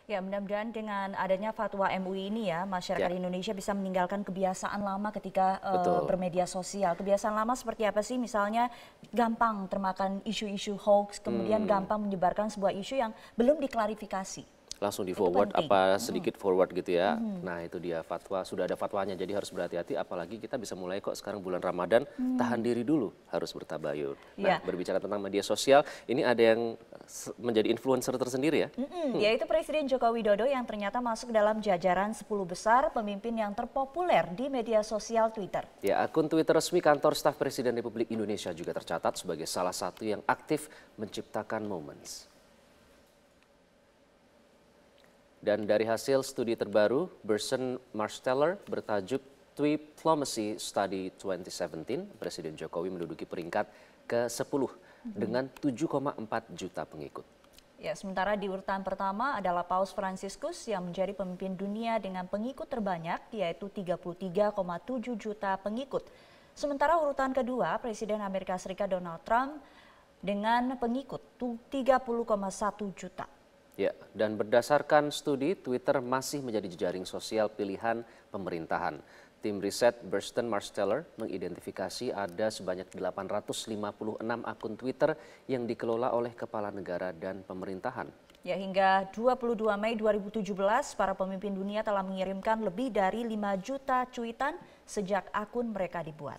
Ya, mudah-mudahan dengan adanya fatwa MUI ini ya, masyarakat Ya, Indonesia bisa meninggalkan kebiasaan lama ketika betul. bermedia sosial. Kebiasaan lama seperti apa sih? Misalnya gampang termakan isu-isu hoax, kemudian Hmm, gampang menyebarkan sebuah isu yang belum diklarifikasi. langsung di Itu forward penting. apa sedikit forward gitu ya. Nah itu dia fatwa, sudah ada fatwanya jadi harus berhati-hati apalagi kita bisa mulai kok sekarang bulan Ramadan, tahan diri dulu harus bertabayun. Nah Ya, berbicara tentang media sosial, ini ada yang menjadi influencer tersendiri ya. yaitu Presiden Joko Widodo yang ternyata masuk dalam jajaran 10 besar pemimpin yang terpopuler di media sosial Twitter. Ya, akun Twitter resmi kantor staf Presiden Republik Indonesia juga tercatat sebagai salah satu yang aktif menciptakan moments. Dan dari hasil studi terbaru, Burson Marsteller bertajuk Diplomacy Study 2017, Presiden Jokowi menduduki peringkat ke-10 dengan 7,4 juta pengikut. Ya, sementara di urutan pertama adalah Paus Fransiskus yang menjadi pemimpin dunia dengan pengikut terbanyak, yaitu 33,7 juta pengikut. Sementara urutan kedua, Presiden Amerika Serikat Donald Trump dengan pengikut 30,1 juta. Ya, dan berdasarkan studi, Twitter masih menjadi jejaring sosial pilihan pemerintahan. Tim riset Burson Marsteller mengidentifikasi ada sebanyak 856 akun Twitter yang dikelola oleh kepala negara dan pemerintahan. Ya, hingga 22 Mei 2017, para pemimpin dunia telah mengirimkan lebih dari 5 juta cuitan sejak akun mereka dibuat.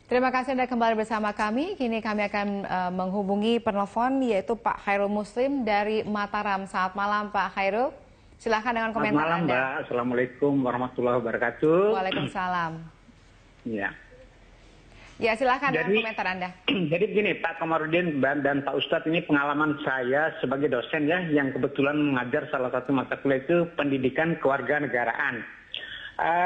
Terima kasih Anda kembali bersama kami. Kini kami akan menghubungi penelpon yaitu Pak Khairul Muslim dari Mataram. Selamat malam Pak Khairul. Silakan dengan komentar Selamat malam Anda. Mbak. Assalamualaikum warahmatullahi wabarakatuh. Waalaikumsalam. Ya. Ya silakan dengan komentar Anda. Jadi begini Pak Komarudin dan Pak Ustadz, ini pengalaman saya sebagai dosen ya, yang kebetulan mengajar salah satu mata kuliah itu pendidikan kewarganegaraan.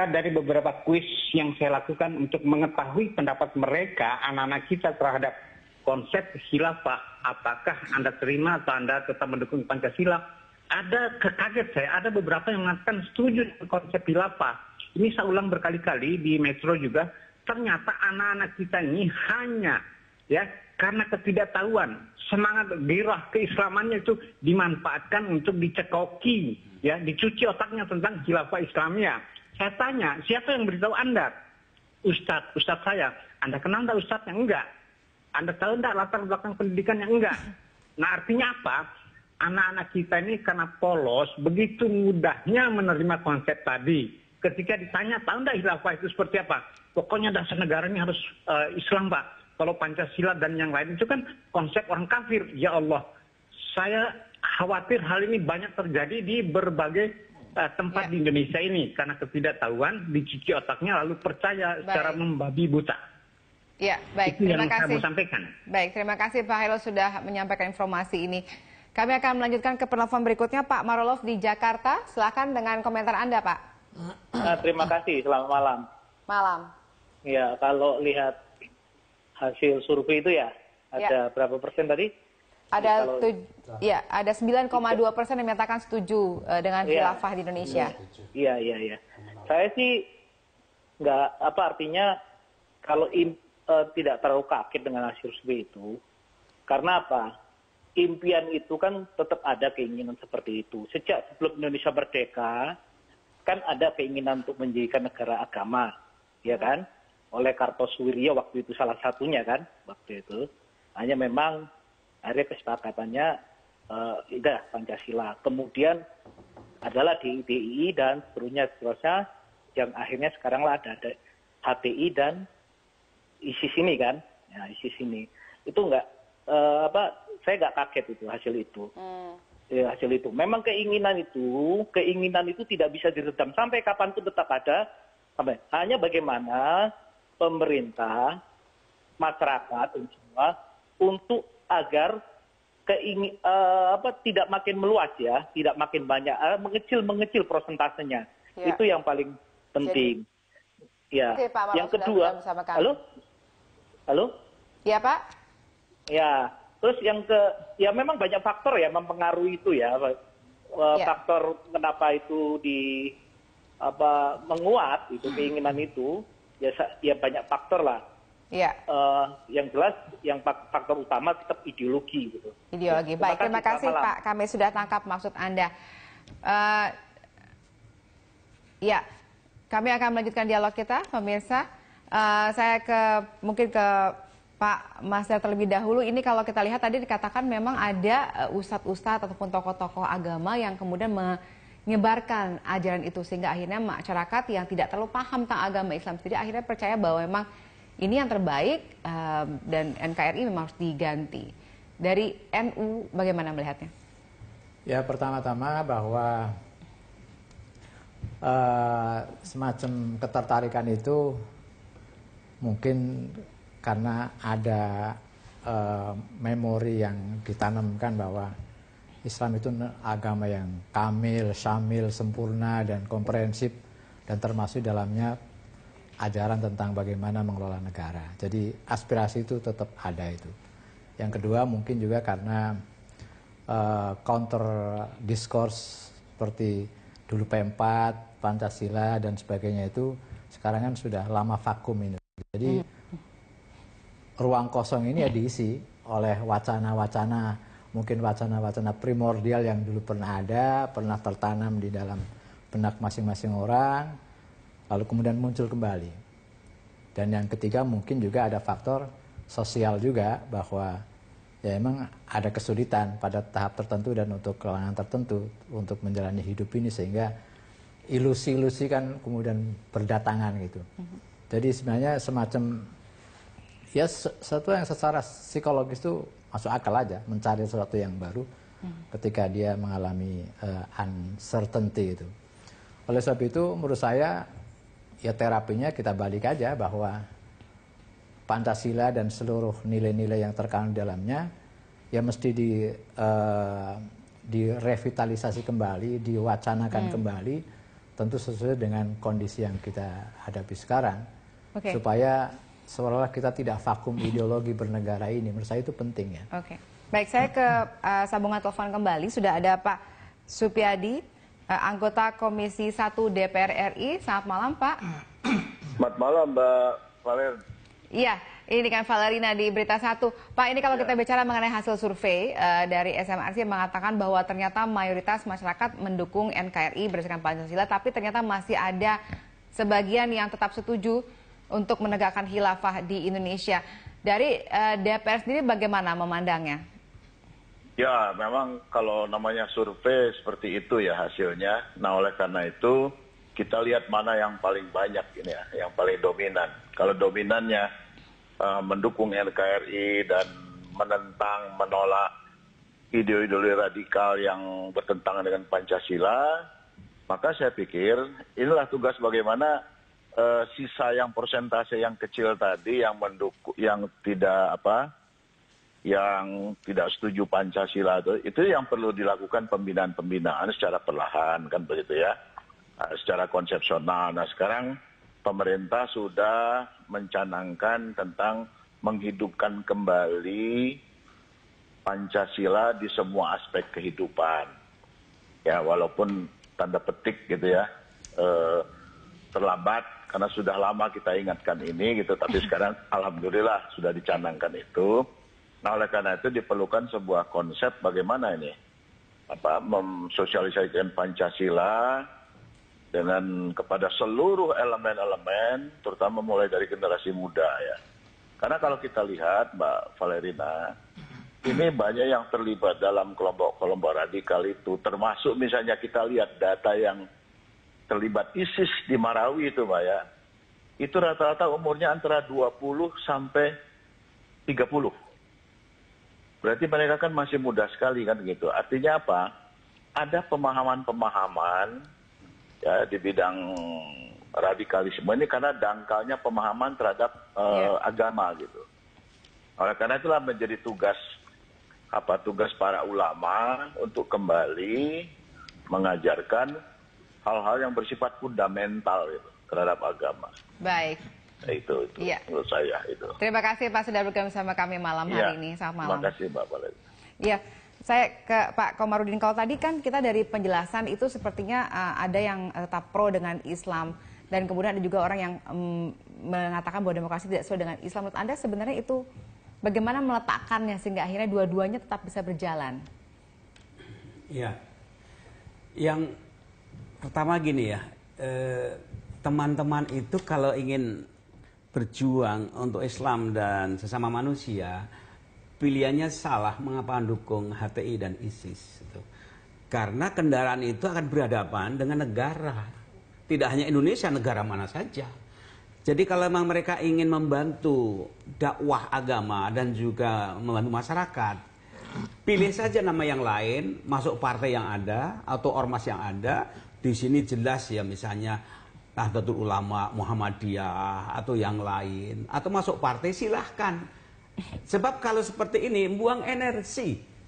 Dari beberapa kuis yang saya lakukan untuk mengetahui pendapat mereka, anak-anak kita terhadap konsep khilafah, apakah Anda terima atau Anda tetap mendukung Pancasila, ada kekaget saya, ada beberapa yang mengatakan setuju dengan konsep khilafah. Ini saya ulang berkali-kali di Metro juga, ternyata anak-anak kita ini hanya ya karena ketidaktahuan, semangat gairah keislamannya itu dimanfaatkan untuk dicekoki, ya, dicuci otaknya tentang khilafah Islamiyah. Saya tanya, siapa yang beritahu Anda? Ustadz saya. Anda kenal enggak Ustadznya? Enggak. Anda tahu enggak latar belakang pendidikannya? Enggak. Nah artinya apa? Anak-anak kita ini karena polos, begitu mudahnya menerima konsep tadi. Ketika ditanya, tahu enggak khilafah itu seperti apa? Pokoknya dasar negara ini harus Islam Pak. Kalau Pancasila dan yang lain itu kan konsep orang kafir. Ya Allah, saya khawatir hal ini banyak terjadi di berbagai tempat di Indonesia ini karena ketidaktahuan, dicuci otaknya lalu percaya secara membabi buta. Ya, baik. Itu Terima yang kasih. saya mau sampaikan. Baik, terima kasih Pak Khairul sudah menyampaikan informasi ini. Kami akan melanjutkan ke penelpon berikutnya Pak Marolov di Jakarta. Silakan dengan komentar Anda, Pak. Terima kasih. Selamat malam. Malam. Ya, kalau lihat hasil survei itu ya, ada berapa persen tadi? Ada 9,2% yang menyatakan setuju dengan khilafah di Indonesia. Iya. Saya sih nggak artinya kalau tidak terlalu kaget dengan hasil survei itu, karena apa? Impian itu kan tetap ada keinginan seperti itu. Sejak sebelum Indonesia merdeka, kan ada keinginan untuk menjadikan negara agama, ya kan? Oleh Kartosuwiryo waktu itu salah satunya kan, waktu itu. Hanya memang akhirnya kesepakatannya udah Pancasila. Kemudian adalah DII dan seterusnya yang akhirnya sekarang lah ada HTI dan ISIS ini kan. Ya, ISIS ini. Itu saya nggak kaget itu hasil itu. Ya, hasil itu. Memang keinginan itu tidak bisa diredam sampai kapanpun tetap ada. Hanya bagaimana pemerintah, masyarakat dan semua untuk agar tidak makin meluas ya, tidak makin banyak, mengecil prosentasenya. Ya. Itu yang paling penting. Jadi, ya. Oke, Pak, yang kedua, halo? Ya Pak. Ya, terus ya memang banyak faktor ya mempengaruhi itu ya. Faktor kenapa itu menguat itu keinginan itu. ya banyak faktor lah. Iya. Yang jelas, yang faktor utama tetap ideologi gitu. Ideologi. Ya, Baik, terima kasih Pak. Kami sudah tangkap maksud Anda. Ya, kami akan melanjutkan dialog kita, pemirsa. Saya mungkin ke Pak Masda terlebih dahulu. Ini kalau kita lihat tadi dikatakan memang ada ustadz-ustadz ataupun tokoh-tokoh agama yang kemudian menyebarkan ajaran itu, sehingga akhirnya masyarakat yang tidak terlalu paham tentang agama Islam sendiri akhirnya percaya bahwa memang ini yang terbaik dan NKRI memang harus diganti. Dari NU bagaimana melihatnya? Ya, pertama-tama bahwa semacam ketertarikan itu mungkin karena ada memori yang ditanamkan bahwa Islam itu agama yang kamil, syamil, sempurna, dan komprehensif, dan termasuk dalamnya ajaran tentang bagaimana mengelola negara. Jadi aspirasi itu tetap ada itu. Yang kedua mungkin juga karena counter discourse seperti dulu P4, Pancasila dan sebagainya itu sekarang kan sudah lama vakum ini. Jadi ruang kosong ini ya diisi oleh wacana-wacana, mungkin wacana-wacana primordial yang dulu pernah ada, pernah tertanam di dalam benak masing-masing orang, lalu kemudian muncul kembali. Dan yang ketiga mungkin juga ada faktor sosial juga, bahwa ya emang ada kesulitan pada tahap tertentu dan untuk kalangan tertentu untuk menjalani hidup ini, sehingga ilusi-ilusi kan kemudian berdatangan gitu. Jadi sebenarnya semacam ya sesuatu yang secara psikologis itu masuk akal aja, mencari sesuatu yang baru ketika dia mengalami uncertainty itu. Oleh sebab itu menurut saya ya terapinya kita balik aja bahwa Pancasila dan seluruh nilai-nilai yang terkandung di dalamnya ya mesti direvitalisasi kembali, diwacanakan kembali, tentu sesuai dengan kondisi yang kita hadapi sekarang. Supaya seolah-olah kita tidak vakum ideologi bernegara ini. Menurut saya itu penting ya. Baik, saya ke sambungan telepon kembali. Sudah ada Pak Supyadi, anggota Komisi 1 DPR RI. Selamat malam, Pak. Selamat malam, Mbak Valer. Iya, ini kan Valerina di Berita 1. Pak, ini kalau kita bicara mengenai hasil survei dari SMRC mengatakan bahwa ternyata mayoritas masyarakat mendukung NKRI berdasarkan Pancasila, tapi ternyata masih ada sebagian yang tetap setuju untuk menegakkan khilafah di Indonesia. Dari DPR sendiri bagaimana memandangnya? Ya, memang kalau namanya survei seperti itu ya hasilnya. Nah, oleh karena itu kita lihat mana yang paling banyak ini ya, yang paling dominan. Kalau dominannya mendukung NKRI dan menentang, menolak ideologi radikal yang bertentangan dengan Pancasila, maka saya pikir inilah tugas bagaimana sisa yang persentase yang kecil tadi yang mendukung, yang tidak setuju Pancasila itu yang perlu dilakukan pembinaan secara perlahan kan begitu ya, secara konsepsional. Nah sekarang pemerintah sudah mencanangkan tentang menghidupkan kembali Pancasila di semua aspek kehidupan. Ya walaupun tanda petik gitu ya, terlambat karena sudah lama kita ingatkan ini gitu, tapi sekarang alhamdulillah sudah dicanangkan itu. Nah oleh karena itu diperlukan sebuah konsep bagaimana ini mensosialisasikan Pancasila dengan kepada seluruh elemen-elemen, terutama mulai dari generasi muda ya. Karena kalau kita lihat Mbak Valerina, ini banyak yang terlibat dalam kelompok-kelompok radikal itu, termasuk misalnya kita lihat data yang terlibat ISIS di Marawi itu Mbak ya, itu rata-rata umurnya antara 20 sampai 30. Berarti mereka kan masih muda sekali kan gitu. Artinya apa? Ada pemahaman-pemahaman ya di bidang radikalisme ini karena dangkalnya pemahaman terhadap agama gitu. Oleh karena itulah menjadi tugas para ulama untuk kembali mengajarkan hal-hal yang bersifat fundamental gitu, terhadap agama. Baik. Itu ya. Menurut saya itu. Terima kasih Pak sudah bergabung sama kami malam hari ini. Selamat malam. Terima kasih Mbak Valeri. Iya, saya ke Pak Komarudin. Kalau tadi kan kita dari penjelasan itu sepertinya ada yang tetap pro dengan Islam dan kemudian ada juga orang yang mengatakan bahwa demokrasi tidak sesuai dengan Islam. Menurut Anda sebenarnya itu bagaimana meletakkannya sehingga akhirnya dua-duanya tetap bisa berjalan? Ya, yang pertama gini ya, teman-teman itu kalau ingin berjuang untuk Islam dan sesama manusia, pilihannya salah mengapa mendukung HTI dan ISIS. Gitu. Karena kendaraan itu akan berhadapan dengan negara. Tidak hanya Indonesia, negara mana saja. Jadi kalau memang mereka ingin membantu dakwah agama dan juga membantu masyarakat, pilih saja nama yang lain, masuk partai yang ada atau ormas yang ada. Di sini jelas ya misalnya Nahdlatul Ulama, Muhammadiyah atau yang lain. Atau masuk partai silahkan. Sebab kalau seperti ini buang energi.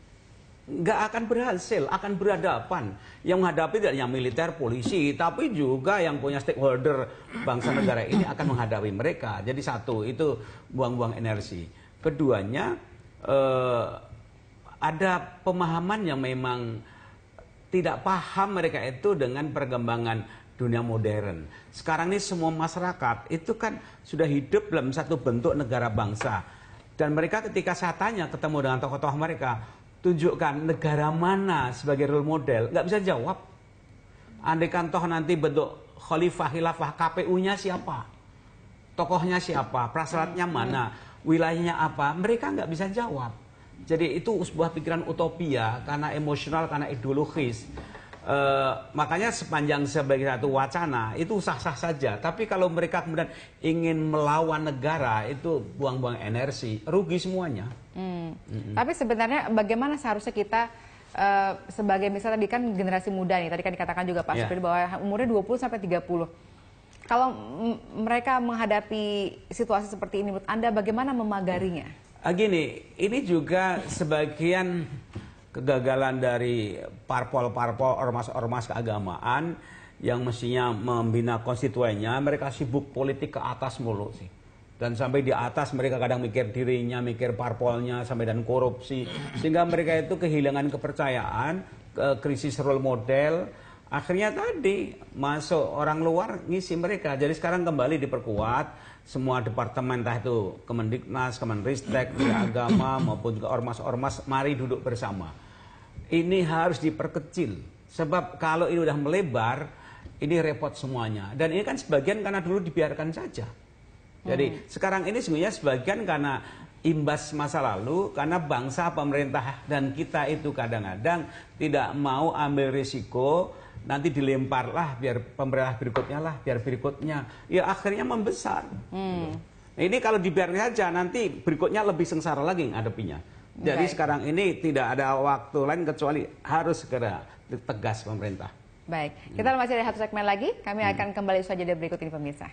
Nggak akan berhasil, akan berhadapan. Yang menghadapi tidak hanya militer, polisi, tapi juga yang punya stakeholder bangsa negara ini akan menghadapi mereka. Jadi satu, itu buang-buang energi. Keduanya, ada pemahaman yang memang tidak paham mereka itu dengan perkembangan dunia modern. Sekarang ini semua masyarakat itu kan sudah hidup dalam satu bentuk negara bangsa. Dan mereka ketika saya tanya ketemu dengan tokoh-tokoh mereka, tunjukkan negara mana sebagai role model, nggak bisa jawab. Andaikan toh nanti bentuk khalifah, khilafah, KPU-nya siapa? Tokohnya siapa? Prasyaratnya mana? Wilayahnya apa? Mereka nggak bisa jawab. Jadi itu sebuah pikiran utopia karena emosional, karena ideologis. Makanya sepanjang sebagai satu wacana itu sah-sah saja. Tapi kalau mereka kemudian ingin melawan negara itu buang-buang energi, rugi semuanya. Tapi sebenarnya bagaimana seharusnya kita sebagai misalnya tadi kan generasi muda nih, tadi kan dikatakan juga Pak Supri bahwa umurnya 20 sampai 30. Kalau mereka menghadapi situasi seperti ini, menurut Anda bagaimana memagarinya? Gini, ini juga sebagian kegagalan dari parpol-parpol, ormas-ormas keagamaan yang mestinya membina konstituennya, mereka sibuk politik ke atas mulu sih. Dan sampai di atas mereka kadang mikir dirinya, mikir parpolnya, sampai dan korupsi. Sehingga mereka itu kehilangan kepercayaan, krisis role model. Akhirnya tadi masuk orang luar ngisi mereka. Jadi sekarang kembali diperkuat. Semua departemen, entah itu Kemendiknas, Kemenristek, Agama, maupun juga ormas-ormas, mari duduk bersama. Ini harus diperkecil. Sebab kalau ini udah melebar, ini repot semuanya. Dan ini kan sebagian karena dulu dibiarkan saja. Jadi sekarang ini sebenarnya sebagian karena imbas masa lalu, karena bangsa, pemerintah, dan kita itu kadang-kadang tidak mau ambil risiko, nanti dilemparlah biar pemerintah berikutnya lah, biar berikutnya. Ya akhirnya membesar. Ini kalau dibiarkan saja, nanti berikutnya lebih sengsara lagi ngadepinya. Jadi sekarang ini tidak ada waktu lain kecuali harus segera tegas pemerintah. Baik, kita masih ada satu segmen lagi, kami akan kembali saja dari berikut ini pemirsa.